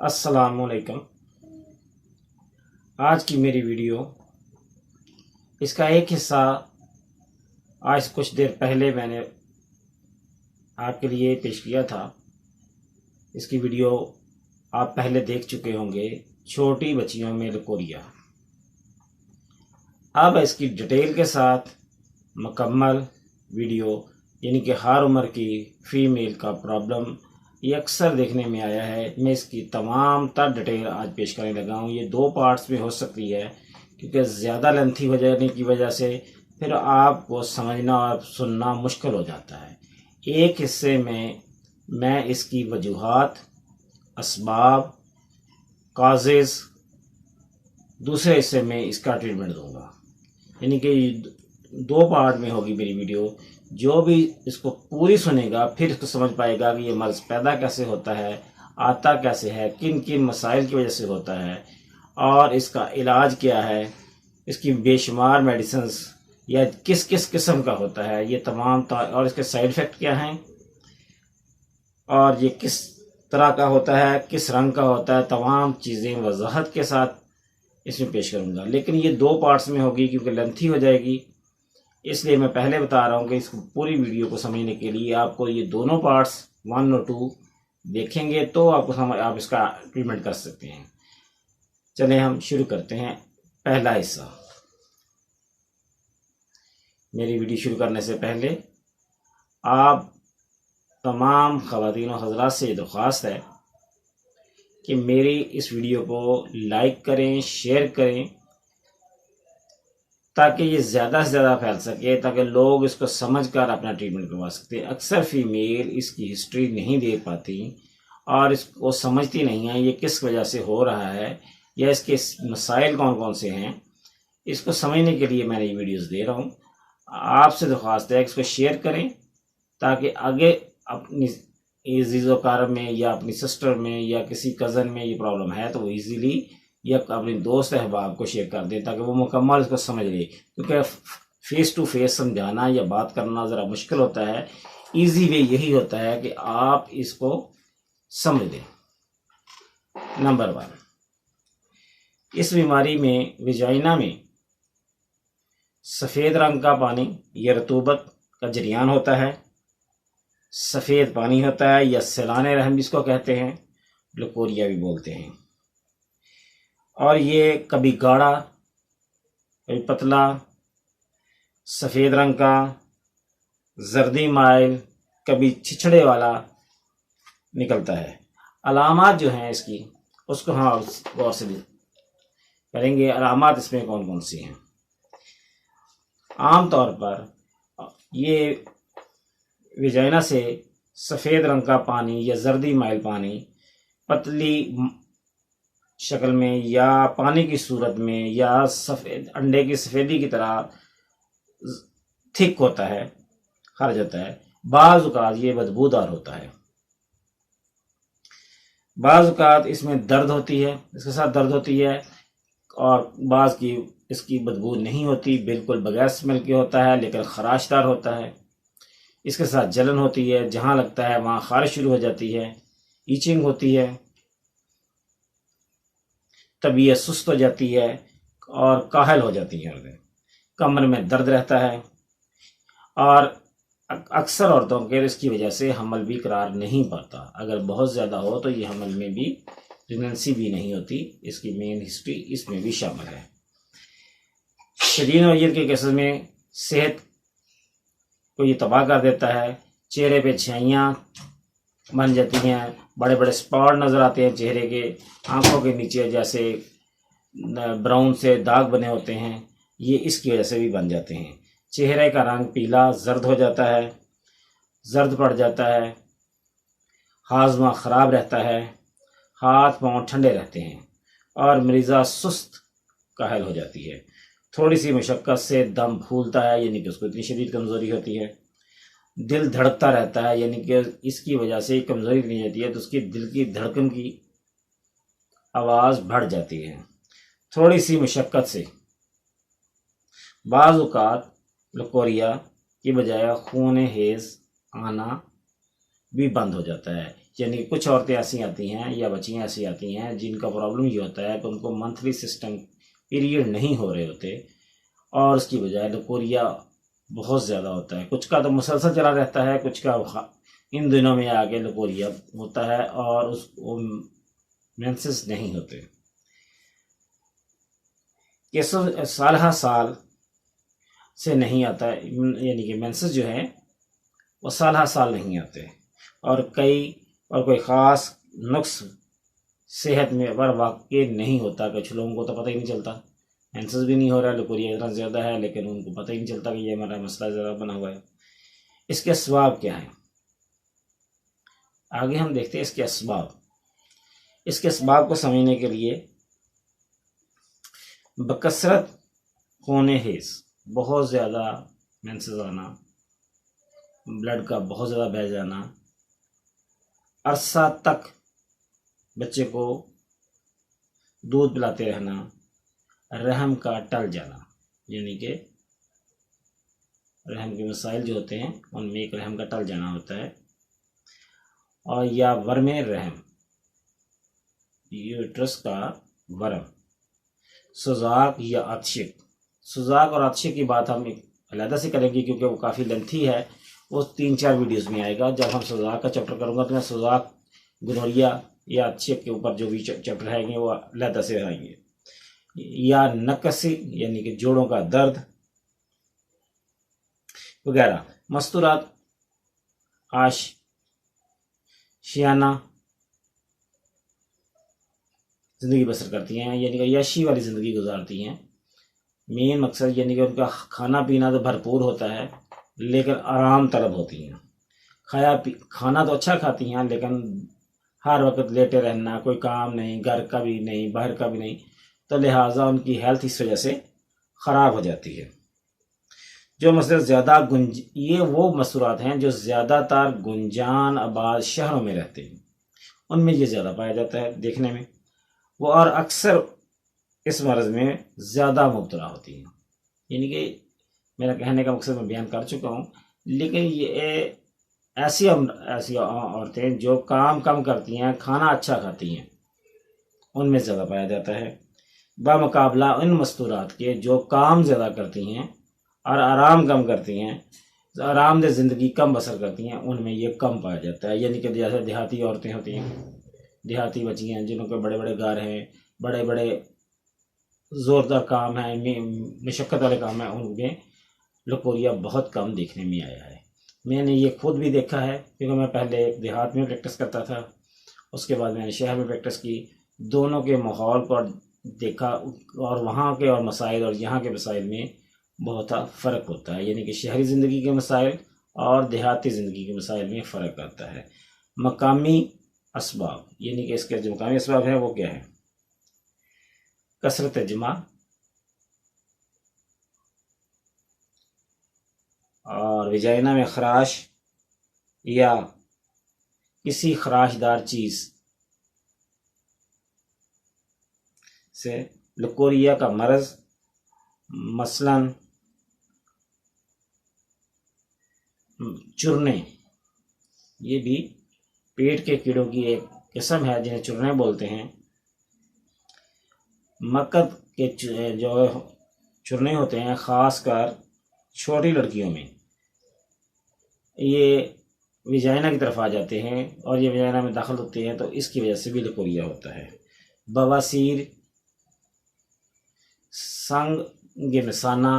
अस्सलामुअलैकुम। आज की मेरी वीडियो इसका एक हिस्सा आज कुछ देर पहले मैंने आपके लिए पेश किया था। इसकी वीडियो आप पहले देख चुके होंगे, छोटी बच्चियों में लकोरिया। अब इसकी डिटेल के साथ मुकम्मल वीडियो, यानी कि हर उम्र की फ़ीमेल का प्रॉब्लम ये अक्सर देखने में आया है, मैं इसकी तमाम तर डिटेल आज पेश करने लगा हूँ। ये 2 पार्ट्स में हो सकती है क्योंकि ज़्यादा लेंथी हो जाने की वजह से फिर आपको समझना और सुनना मुश्किल हो जाता है। एक हिस्से में मैं इसकी वजूहात, असबाब, काजेज़, दूसरे हिस्से में इसका ट्रीटमेंट दूँगा। यानी कि 2 पार्ट में होगी मेरी वीडियो। जो भी इसको पूरी सुनेगा फिर इसको समझ पाएगा कि ये मर्ज़ पैदा कैसे होता है, आता कैसे है, किन किन मसाइल की वजह से होता है और इसका इलाज क्या है, इसकी बेशुमार मेडिसिन्स या किस किस किस्म का होता है, ये तमाम और इसके साइड इफ़ेक्ट क्या हैं और ये किस तरह का होता है, किस रंग का होता है, तमाम चीज़ें वजाहत के साथ इसमें पेश करूँगा। लेकिन ये 2 पार्ट्स में होगी क्योंकि लेंथी हो जाएगी, इसलिए मैं पहले बता रहा हूँ कि इस पूरी वीडियो को समझने के लिए आपको ये दोनों पार्ट्स 1 और 2 देखेंगे तो आप इसका ट्रीटमेंट कर सकते हैं। चलें हम शुरू करते हैं पहला हिस्सा। मेरी वीडियो शुरू करने से पहले आप तमाम ख़वातीन और हज़रात से ये दरख्वास्त है कि मेरी इस वीडियो को लाइक करें, शेयर करें ताकि ये ज़्यादा से ज़्यादा फैल सके, ताकि लोग इसको समझकर अपना ट्रीटमेंट करवा सकते हैं। अक्सर फ़ीमेल इसकी हिस्ट्री नहीं देख पाती और इसको समझती नहीं है ये किस वजह से हो रहा है या इसके मसाइल कौन कौन से हैं। इसको समझने के लिए मैंने ये वीडियोज़ दे रहा हूँ। आपसे दरख्वास्त है इसको शेयर करें ताकि आगे अपनी ज़ीज़ोकार में या अपनी सिस्टर में या किसी कज़न में ये प्रॉब्लम है तो वो ईज़िली या अपने दोस्त अहबाब को शेयर कर दें ताकि वो मुकम्मल इसको समझ ले, क्योंकि फ़ेस टू फेस समझाना या बात करना ज़रा मुश्किल होता है। इजी वे यही होता है कि आप इसको समझ लें। नंबर 1, इस बीमारी में विजाइना में सफ़ेद रंग का पानी या रतूबत का जरियान होता है, सफ़ेद पानी होता है या सैलाने रहम जिसको कहते हैं, लकोरिया भी बोलते हैं। और ये कभी गाढ़ा, कभी पतला, सफ़ेद रंग का, जर्दी माइल, कभी छिछड़े वाला निकलता है। अलामात जो हैं इसकी उसको हम गौर से करेंगे। अलामात इसमें कौन कौन सी हैं? आम तौर पर ये विजाइना से सफ़ेद रंग का पानी या जर्दी माइल पानी पतली शक्ल में या पानी की सूरत में या सफ़ेद अंडे की सफ़ेदी की तरह थिक होता है, खारिज होता है। बाज़ औक़ात ये बदबूदार होता है। बाज़ औक़ात इसमें दर्द होती है, इसके साथ दर्द होती है और बाज़ की इसकी बदबू नहीं होती, बिल्कुल बगैर स्मेल के होता है लेकिन खराशदार होता है। इसके साथ जलन होती है, जहाँ लगता है वहाँ खारिश शुरू हो जाती है, ईचिंग होती है, तबीयत सुस्त हो जाती है और काहल हो जाती है। कमर में दर्द रहता है और अक्सर औरतों के इसकी वजह से हमल भी करार नहीं पाता। अगर बहुत ज़्यादा हो तो ये हमल में भी प्रेगनेंसी भी नहीं होती। इसकी मेन हिस्ट्री इसमें भी शामिल है। शदीद नौयत के केसेस में सेहत को ये तबाह कर देता है। चेहरे पे छाइयाँ बन जाती हैं, बड़े बड़े स्पॉट नज़र आते हैं चेहरे के, आंखों के नीचे जैसे ब्राउन से दाग बने होते हैं, ये इसकी वजह से भी बन जाते हैं। चेहरे का रंग पीला जर्द हो जाता है, जर्द पड़ जाता है, हाजमा ख़राब रहता है, हाथ पाँव ठंडे रहते हैं और मरीज़ा सुस्त काहल हो जाती है। थोड़ी सी मशक्क़त से दम फूलता है, यानी कि उसको इतनी शदीद कमज़ोरी होती है। दिल धड़कता रहता है, यानी कि इसकी वजह से कमज़ोरी नहीं जाती है तो उसकी दिल की धड़कन की आवाज़ बढ़ जाती है। थोड़ी सी मशक्क़त से बाज़ औक़ात लकोरिया की बजाय खून हेज़ आना भी बंद हो जाता है। यानी कि कुछ औरतें ऐसी आती हैं या बच्चियाँ ऐसी आती हैं जिनका प्रॉब्लम ये होता है कि उनको मंथली सिस्टम पीरियड नहीं हो रहे होते और उसकी बजाय लकोरिया बहुत ज़्यादा होता है। कुछ का तो मुसलसल चला रहता है, कुछ का इन दिनों में आके लकोरिया होता है और उसको मेंसेस नहीं होते। केसों साल हर साल से नहीं आता है, यानी कि मेंसेस जो है वो साल हर साल नहीं आते और कोई ख़ास नुक्स सेहत में पर वाक़ई नहीं होता। कुछ लोगों को तो पता ही नहीं चलता, मेंसेस भी नहीं हो रहा है, लकोरिया इतना ज़्यादा है, लेकिन उनको पता ही नहीं चलता कि ये हमारा मसला ज़्यादा बना हुआ है। इसके असबाब क्या हैं, आगे हम देखते हैं इसके असबाब। इसके असबाब को समझने के लिए बकसरत खून हेज़, बहुत ज़्यादा मेंसेस आना, ब्लड का बहुत ज़्यादा बह जाना, अरसा तक बच्चे को दूध पिलाते रहना, रहम का टल जाना, यानी कि रहम के मसाइल जो होते हैं उनमें एक रहम का टल जाना होता है, और या वर्मे रहम, यूट्रस का वर्म, सुजाक या आतशिक। सुजाक और आतशिक की बात हम अलहदा से करेंगे क्योंकि वो काफ़ी लेंथी है, वो 3-4 वीडियोस में आएगा। जब हम सुजाक का चैप्टर करूँगा तो मैं सुजाक, गोनोरिया या आतशिक के ऊपर जो भी चैप्टर आएंगे वो अलहदा से आएंगे। या नकसी यानी कि जोड़ों का दर्द वगैरह। मस्तूरात आशियाना ज़िंदगी बसर करती हैं, यानी कि यशी वाली ज़िंदगी गुजारती हैं। मेन मकसद यानी कि उनका खाना पीना तो भरपूर होता है लेकिन आराम तलब होती हैं। खाना तो अच्छा खाती हैं लेकिन हर वक्त लेटे रहना, कोई काम नहीं, घर का भी नहीं, बाहर का भी नहीं, तो लिहाजा उनकी हेल्थ इस वजह से ख़राब हो जाती है। जो मसले ज़्यादा ये वो मसूरात हैं जो ज़्यादातर गुंजान आबाद शहरों में रहते हैं, उनमें ये ज़्यादा पाया जाता है देखने में वो, और अक्सर इस मर्ज़ में ज़्यादा मुब्तला होती हैं। यानी कि मेरा कहने का मकसद मैं बयान कर चुका हूँ, लेकिन ये ऐसी औरतें जो काम कम करती हैं, खाना अच्छा खाती हैं, उनमें ज़्यादा पाया जाता है बामुकाबला उन मस्तूरात के जो काम ज़्यादा करती हैं और आराम कम करती हैं, आरामदेह ज़िंदगी कम बसर करती हैं, उनमें ये कम पाया जाता है। यानी कि जैसे देहाती औरतें होती हैं, देहाती बच्चियाँ जिनके बड़े बड़े घर हैं, बड़े बड़े ज़ोरदार काम है, मशक्क़त वाले काम है, उनमें लकोरिया बहुत कम देखने में आया है। मैंने ये खुद भी देखा है क्योंकि मैं पहले देहात में प्रैक्टिस करता था, उसके बाद मैंने शहर में प्रैक्टिस की। दोनों के माहौल पर देखा और वहाँ के और मसाइल और यहाँ के मसाइल में बहुत फ़र्क होता है। यानी कि शहरी ज़िंदगी के मसाइल और देहाती ज़िंदगी के मसाइल में फ़र्क आता है। मकामी असबाब, यानी कि इसके जो मकामी असबाब है वो क्या है, कसरत जमा और वजाइना में खराश या किसी खराशदार चीज़ से लकोरिया का मर्ज़, मसलन चूरने, ये भी पेट के कीड़ों की एक किस्म है जिन्हें चूरने बोलते हैं। मकद के जो चूरने होते हैं ख़ासकर छोटी लड़कियों में, ये वजाइना की तरफ आ जाते हैं और ये वजाइना में दाखिल होते हैं, तो इसकी वजह से भी लकोरिया होता है। बवासीर, संग मसाना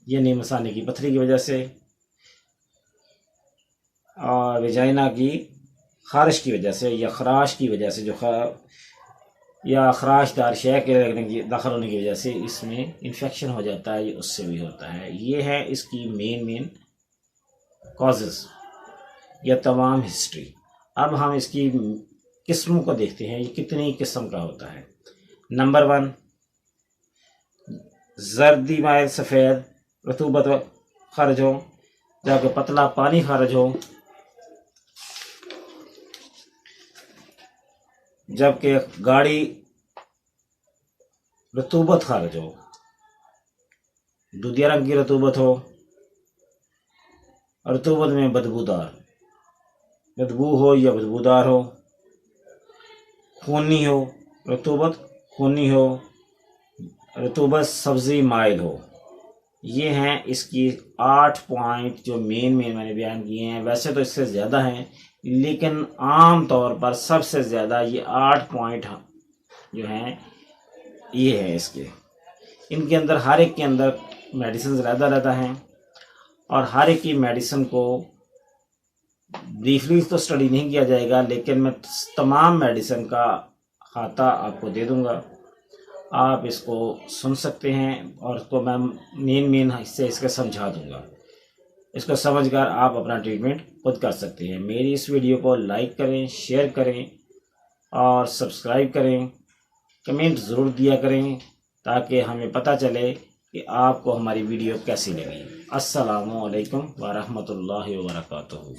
यानी मसाने की पथरी की वजह से, और वजाइना की खारिश की वजह से या खराश की वजह से, या खराशदार शय के लगने की दाखिल होने की वजह से इसमें इन्फेक्शन हो जाता है, ये उससे भी होता है। ये है इसकी मेन कॉजेज़ या तमाम हिस्ट्री। अब हम इसकी किस्मों को देखते हैं, ये कितनी किस्म का होता है। नंबर 1, जर्दी माइल सफ़ेद रतूबत खारिज हो, जबकि पतला पानी खारिज हो, जबकि गाढ़ी रतूबत खारिज हो, दूधिया रंग की रतूबत हो, रतूबत में बदबूदार, बदबू हो या बदबूदार हो, खूनी हो, रतूबत खूनी हो, रतूबत सब्ज़ी माइल हो। ये हैं इसकी 8 पॉइंट जो मेन मैंने बयान किए हैं। वैसे तो इससे ज़्यादा हैं, लेकिन आम तौर पर सबसे ज़्यादा ये 8 पॉइंट जो हैं ये हैं इसके। इनके अंदर हर एक के अंदर मेडिसिन ज़्यादा हैं और हर एक की मेडिसिन को ब्रीफली तो स्टडी नहीं किया जाएगा, लेकिन मैं तमाम मेडिसिन का खाता आपको दे दूंगा। आप इसको सुन सकते हैं और इसको मैं मेन हिस्से इसके समझा दूंगा। इसको समझकर आप अपना ट्रीटमेंट खुद कर सकते हैं। मेरी इस वीडियो को लाइक करें, शेयर करें और सब्सक्राइब करें। कमेंट ज़रूर दिया करें ताकि हमें पता चले कि आपको हमारी वीडियो कैसी लगी। अस्सलामु अलैकुम व रहमतुल्लाहि व बरकातुहू।